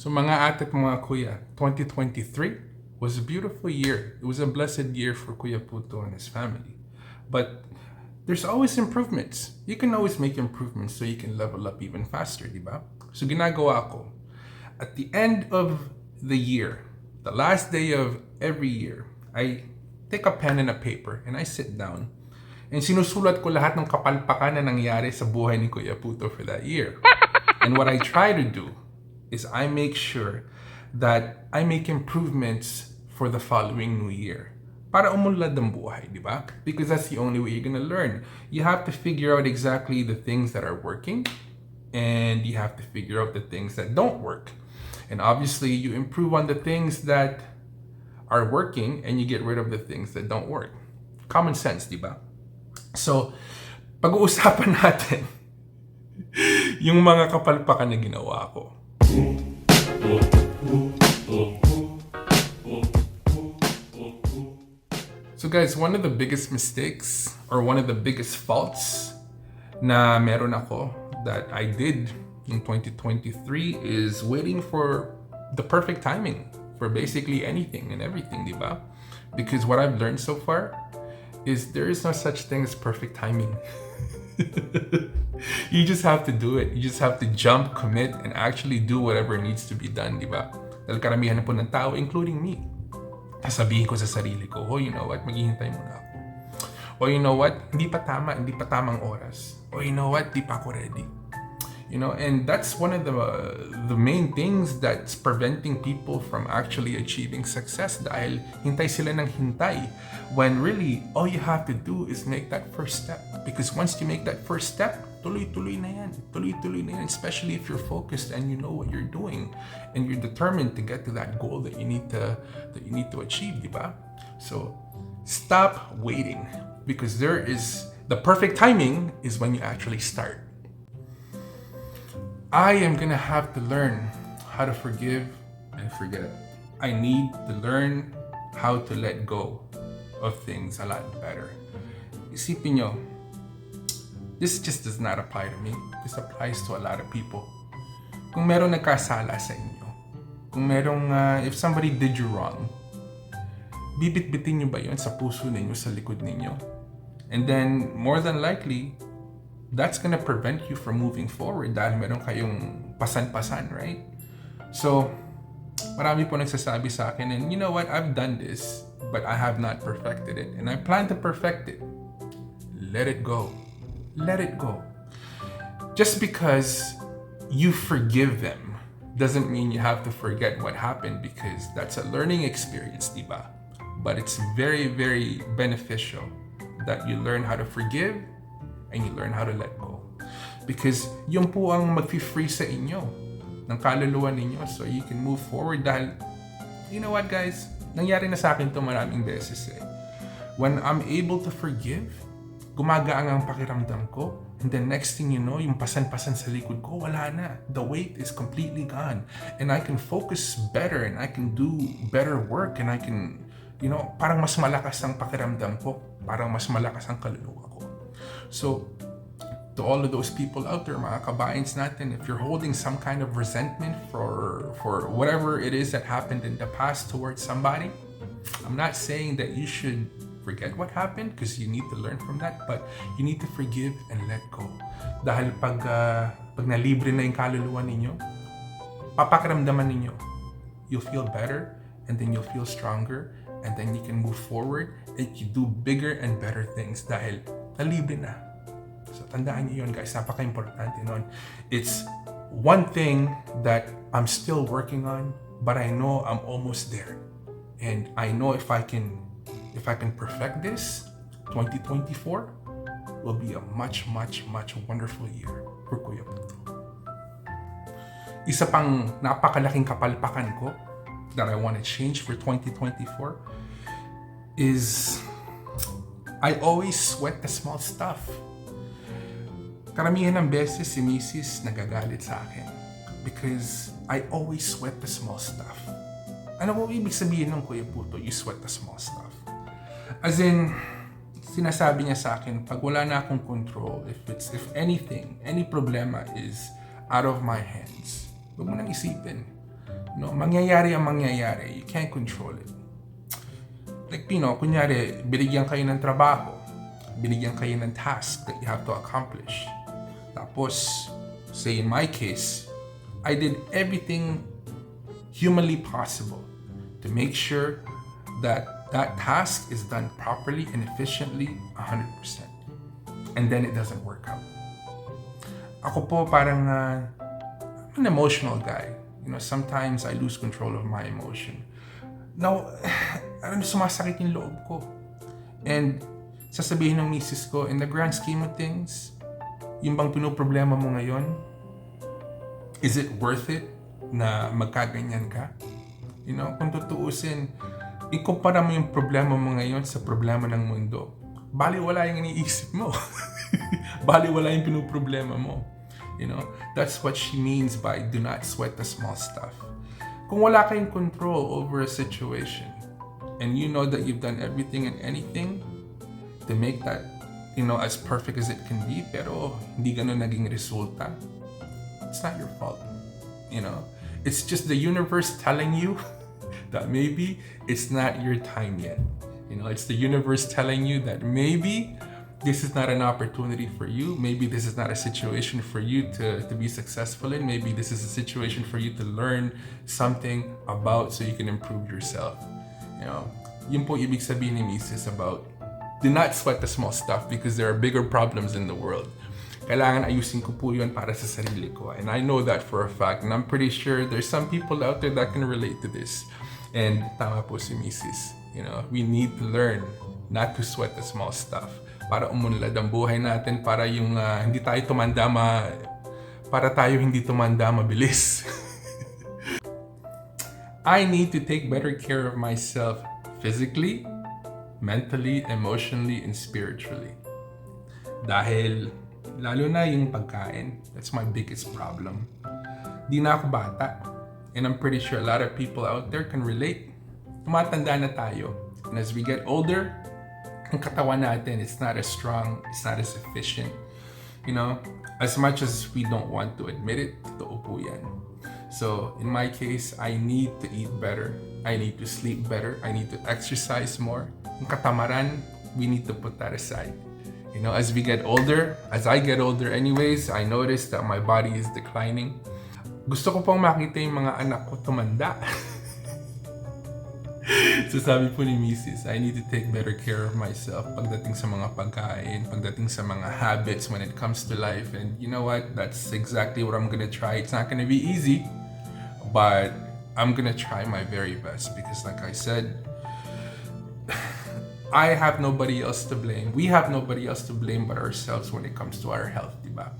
So mga ate at mga kuya, 2023 was a beautiful year. It was a blessed year for Kuya Puto and his family. But there's always improvements. You can always make improvements so you can level up even faster, di ba? So ginagawa ko, at the end of the year, the last day of every year, I take a pen and a paper and I sit down and sinusulat ko lahat ng kapalpakan na nangyari sa buhay ni Kuya Puto for that year. And what I try to do is I make sure that I make improvements for the following new year. Para umunlad ang buhay, di ba? Because that's the only way you're gonna learn. You have to figure out exactly the things that are working, and you have to figure out the things that don't work. And obviously, you improve on the things that are working, and you get rid of the things that don't work. Common sense, di ba? So, pag-uusapan natin yung mga kapalpakan na ginawa ko. So guys, one of the biggest mistakes or one of the biggest faults na meron ako that I did in 2023 is waiting for the perfect timing for basically anything and everything, di ba? Because what I've learned so far is there is no such thing as perfect timing. You just have to do it. You just have to jump, commit, and actually do whatever needs to be done, di ba? Dahil karamihan na po ng tao, including me, sasabihin ko sa sarili ko, oh, you know what, maghihintay muna ako. Or you know what, hindi pa tamang oras. Or you know what, di pa ako ready. You know, and that's one of the main things that's preventing people from actually achieving success dahil hintay sila ng hintay when really all you have to do is make that first step, because once you make that first step, tuloy-tuloy na yan, especially if you're focused and you know what you're doing and you're determined to get to that goal that you need to achieve, di ba? So stop waiting, because the perfect timing is when you actually start. I am gonna have to learn how to forgive and forget. I need to learn how to let go of things a lot better. Isipin nyo, this just does not apply to me. This applies to a lot of people. Kung merong nagkasala sa inyo, kung merong, if somebody did you wrong, bibit-bitin nyo ba yun sa puso ninyo, sa likod ninyo? And then, more than likely, that's gonna prevent you from moving forward dahil meron kayong pasan-pasan, right? So, marami po nagsasabi sa akin, and you know what, I've done this, but I have not perfected it, and I plan to perfect it. Let it go. Let it go. Just because you forgive them doesn't mean you have to forget what happened, because that's a learning experience, diba? But it's very, very beneficial that you learn how to forgive and you learn how to let go. Because yun po ang mag-free sa inyo ng kaluluwa ninyo so you can move forward dahil, you know what guys, nangyari na sa akin to maraming beses eh. When I'm able to forgive, gumagaan ang pakiramdam ko, and then next thing you know, yung pasan-pasan sa likod ko, wala na. The weight is completely gone. And I can focus better and I can do better work and I can, you know, parang mas malakas ang pakiramdam ko, parang mas malakas ang kaluluwa ko. So, to all of those people out there, mga kabayans natin, if you're holding some kind of resentment for whatever it is that happened in the past towards somebody, I'm not saying that you should forget what happened, because you need to learn from that, but you need to forgive and let go. Dahil pag nalibre na yung kaluluwa ninyo, papakiramdaman ninyo, you'll feel better, and then you'll feel stronger, and then you can move forward and you do bigger and better things dahil nalibre na. So tandaan niyo yun guys, napaka-importante nun. It's one thing that I'm still working on, but I know I'm almost there. And I know if I can perfect this, 2024 will be a much, much, much wonderful year for Kuya Puto. Isa pang napakalaking kapalpakan ko that I want to change for 2024 is I always sweat the small stuff. Karamihan ng beses si Mrs. nagagalit sa akin because I always sweat the small stuff. Ano mo ibig sabihin ng Kuya Puto, you sweat the small stuff? As in, sinasabi niya sa akin, pag wala na akong control, if anything, any problema is out of my hands, huwag mo nang isipin. No, mangyayari ang mangyayari. You can't control it. Like, kunyari, binigyan kayo ng trabaho. Binigyan kayo ng task that you have to accomplish. Tapos, say in my case, I did everything humanly possible to make sure that that task is done properly and efficiently 100%. And then it doesn't work out. Ako po parang I'm an emotional guy. Sometimes I lose control of my emotion. Now, sumasakit yung loob ko. And sasabihin ng misis ko, in the grand scheme of things, yung bang pinoproblema mo ngayon, is it worth it na magkaganyan ka? Kung tutuusin, ikumpara mo yung problema mo ngayon sa problema ng mundo. Baliwala yung iniisip mo. Baliwala yung pinoproblema mo. That's what she means by do not sweat the small stuff. Kung wala kayong control over a situation, and you know that you've done everything and anything to make that, as perfect as it can be, pero hindi ganun naging resulta, it's not your fault. It's just the universe telling you that maybe it's not your time yet. It's the universe telling you that maybe this is not an opportunity for you. Maybe this is not a situation for you to be successful in. Maybe this is a situation for you to learn something about so you can improve yourself. Yun po ibig sabihin ni Mrs. about do not sweat the small stuff because there are bigger problems in the world. Kailangan ayusin ko po yun para sa sarili ko. And I know that for a fact. And I'm pretty sure there's some people out there that can relate to this. And tama po si Mrs. We need to learn not to sweat the small stuff. Para umunlad ang buhay natin, para yung hindi tayo tumanda mabilis. I need to take better care of myself physically, mentally, emotionally, and spiritually. Dahil lalo na yung pagkain, that's my biggest problem. Di na ako bata. And I'm pretty sure a lot of people out there can relate. Tumatanda na tayo. And as we get older, ang katawan natin, it's not as strong, it's not as efficient. As much as we don't want to admit it, totoo po yan. So, in my case, I need to eat better. I need to sleep better. I need to exercise more. Ang katamaran, we need to put that aside. As we get older, as I get older anyways, I notice that my body is declining. Gusto ko pong makita yung mga anak ko tumanda. So sabi po ni Mrs., I need to take better care of myself pagdating sa mga pagkain, pagdating sa mga habits when it comes to life. And you know what? That's exactly what I'm gonna try. It's not gonna be easy, but I'm gonna try my very best because like I said, I have nobody else to blame. We have nobody else to blame but ourselves when it comes to our health, diba?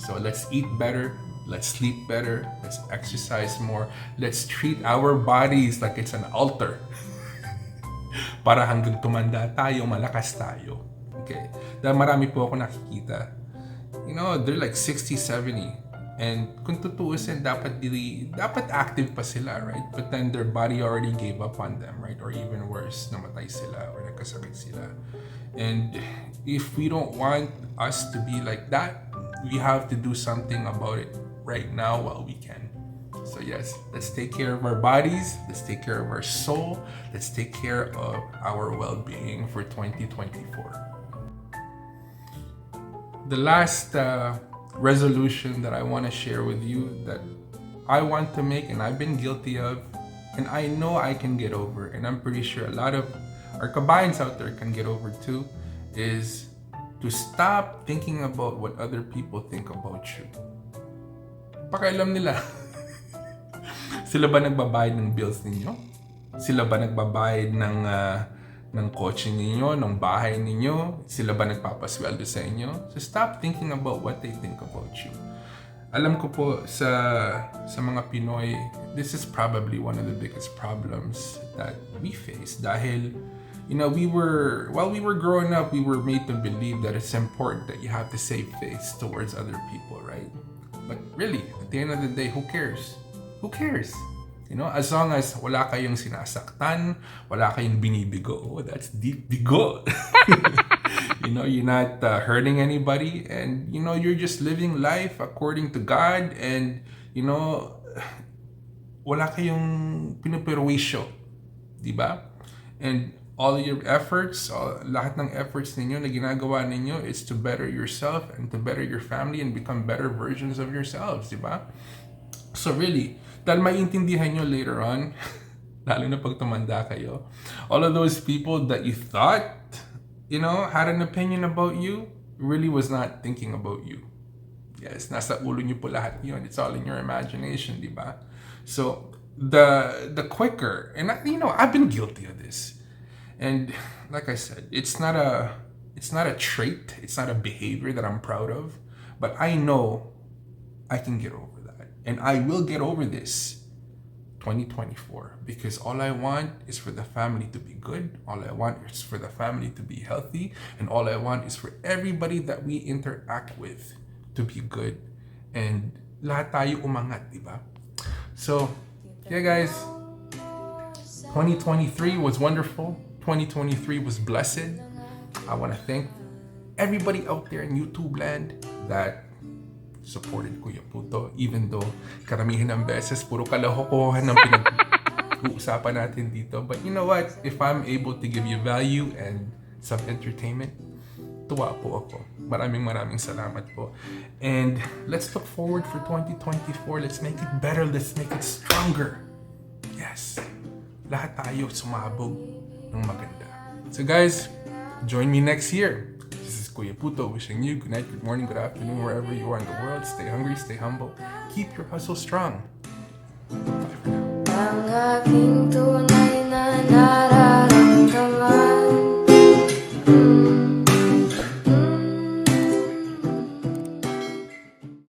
So let's eat better. Let's sleep better. Let's exercise more. Let's treat our bodies like it's an altar. Para hanggang tumanda tayo, malakas tayo. Okay? Dahil marami po ako nakikita. They're like 60, 70. And kung tutuusin, dapat active pa sila, right? But then their body already gave up on them, right? Or even worse, namatay sila or nagkasakit sila. And if we don't want us to be like that, we have to do something about it right now while we can. So yes, let's take care of our bodies, let's take care of our soul, let's take care of our well-being for 2024. The last resolution that I want to share with you that I want to make and I've been guilty of and I know I can get over and I'm pretty sure a lot of our kabayans out there can get over too is to stop thinking about what other people think about you. Pakialam nila. Sila ba nagbabayad ng bills ninyo? Sila ba nagbabayad ng kotse ninyo, ng bahay ninyo? Sila ba nagpapasweldo sa inyo? So stop thinking about what they think about you. Alam ko po sa mga Pinoy, this is probably one of the biggest problems that we face dahil while we were growing up, we were made to believe that it's important that you have to save face towards other people, right? But really, at the end of the day, who cares? Who cares? As long as wala kayong sinasaktan, wala kayong binibigo. Oh, that's deep bigo. You're not hurting anybody and, you're just living life according to God and, wala kayong pinuperwisyo, di ba? And all your efforts, lahat ng efforts ninyo na ginagawa ninyo is to better yourself and to better your family and become better versions of yourselves, di ba? So really, dahil maiintindihan nyo later on, lalo na pag tumanda kayo, all of those people that you thought, had an opinion about you, really was not thinking about you. Yes, nasa ulo nyo po lahat yun. It's all in your imagination, di ba? So, the quicker, and I've been guilty of this. And like I said, it's not a trait, it's not a behavior that I'm proud of, but I know I can get over that. And I will get over this 2024, because all I want is for the family to be good, all I want is for the family to be healthy, and all I want is for everybody that we interact with to be good, and lahat tayo umangat, di ba? So, yeah guys, 2023 was wonderful. 2023 was blessed. I want to thank everybody out there in YouTube land that supported Kuya Puto, even though karamihan ng beses puro kalokohan ng pinag-uusapan natin dito. But you know what? If I'm able to give you value and some entertainment, tuwa po ako. Maraming salamat po. And let's look forward for 2024. Let's make it better. Let's make it stronger. Yes. Lahat tayo sumabog ng maganda. So guys, join me next year. This is Kuya Puto wishing you good night, good morning, good afternoon, wherever you are in the world. Stay hungry, stay humble. Keep your hustle strong. Bye for now. Ang aking tunay na